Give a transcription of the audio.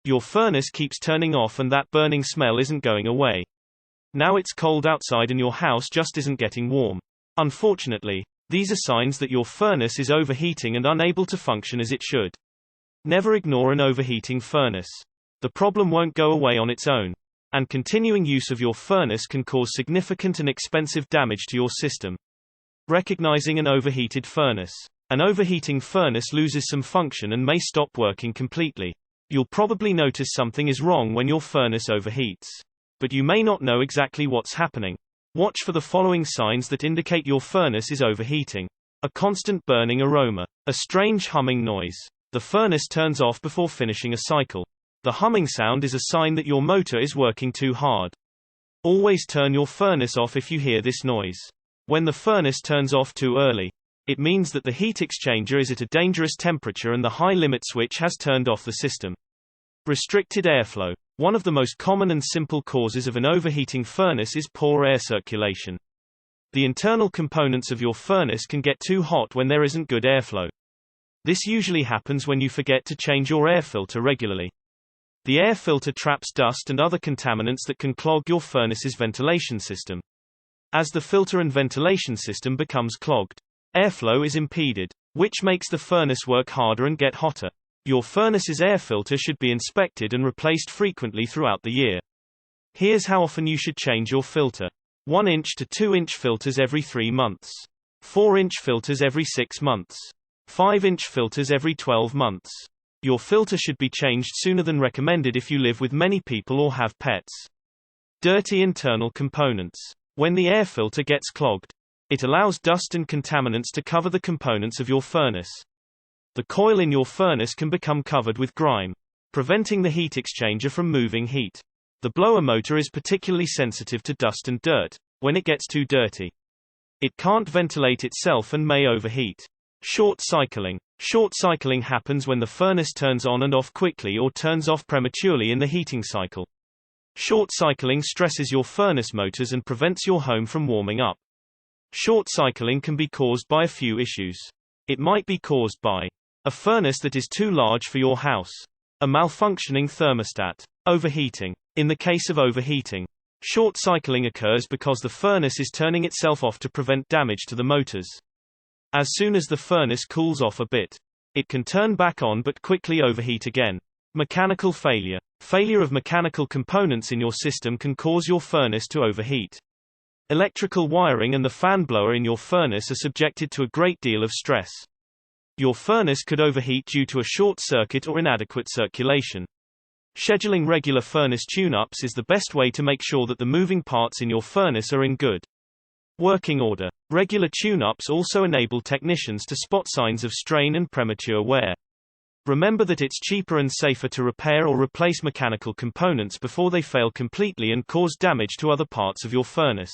Your furnace keeps turning off and that burning smell isn't going away. Now it's cold outside and your house just isn't getting warm. Unfortunately, these are signs that your furnace is overheating and unable to function as it should. Never ignore an overheating furnace. The problem won't go away on its own, and continuing use of your furnace can cause significant and expensive damage to your system. Recognizing an overheated furnace. An overheating furnace loses some function and may stop working completely. You'll probably notice something is wrong when your furnace overheats. But you may not know exactly what's happening. Watch for the following signs that indicate your furnace is overheating. A constant burning aroma. A strange humming noise. The furnace turns off before finishing a cycle. The humming sound is a sign that your motor is working too hard. Always turn your furnace off if you hear this noise. When the furnace turns off too early, it means that the heat exchanger is at a dangerous temperature and the high limit switch has turned off the system. Restricted airflow. One of the most common and simple causes of an overheating furnace is poor air circulation. The internal components of your furnace can get too hot when there isn't good airflow. This usually happens when you forget to change your air filter regularly. The air filter traps dust and other contaminants that can clog your furnace's ventilation system. As the filter and ventilation system becomes clogged, airflow is impeded, which makes the furnace work harder and get hotter. Your furnace's air filter should be inspected and replaced frequently throughout the year. Here's how often you should change your filter. 1-inch to 2-inch filters every 3 months. 4-inch filters every 6 months. 5-inch filters every 12 months. Your filter should be changed sooner than recommended if you live with many people or have pets. Dirty internal components. When the air filter gets clogged, it allows dust and contaminants to cover the components of your furnace. The coil in your furnace can become covered with grime, preventing the heat exchanger from moving heat. The blower motor is particularly sensitive to dust and dirt. When it gets too dirty, it can't ventilate itself and may overheat. Short cycling. Short cycling happens when the furnace turns on and off quickly or turns off prematurely in the heating cycle. Short cycling stresses your furnace motors and prevents your home from warming up. Short cycling can be caused by a few issues. It might be caused by a furnace that is too large for your house, a malfunctioning thermostat, overheating. In the case of overheating, short cycling occurs because the furnace is turning itself off to prevent damage to the motors. As soon as the furnace cools off a bit, it can turn back on but quickly overheat again. Mechanical failure. Failure of mechanical components in your system can cause your furnace to overheat. Electrical wiring and the fan blower in your furnace are subjected to a great deal of stress. Your furnace could overheat due to a short circuit or inadequate circulation. Scheduling regular furnace tune-ups is the best way to make sure that the moving parts in your furnace are in good working order. Regular tune-ups also enable technicians to spot signs of strain and premature wear. Remember that it's cheaper and safer to repair or replace mechanical components before they fail completely and cause damage to other parts of your furnace.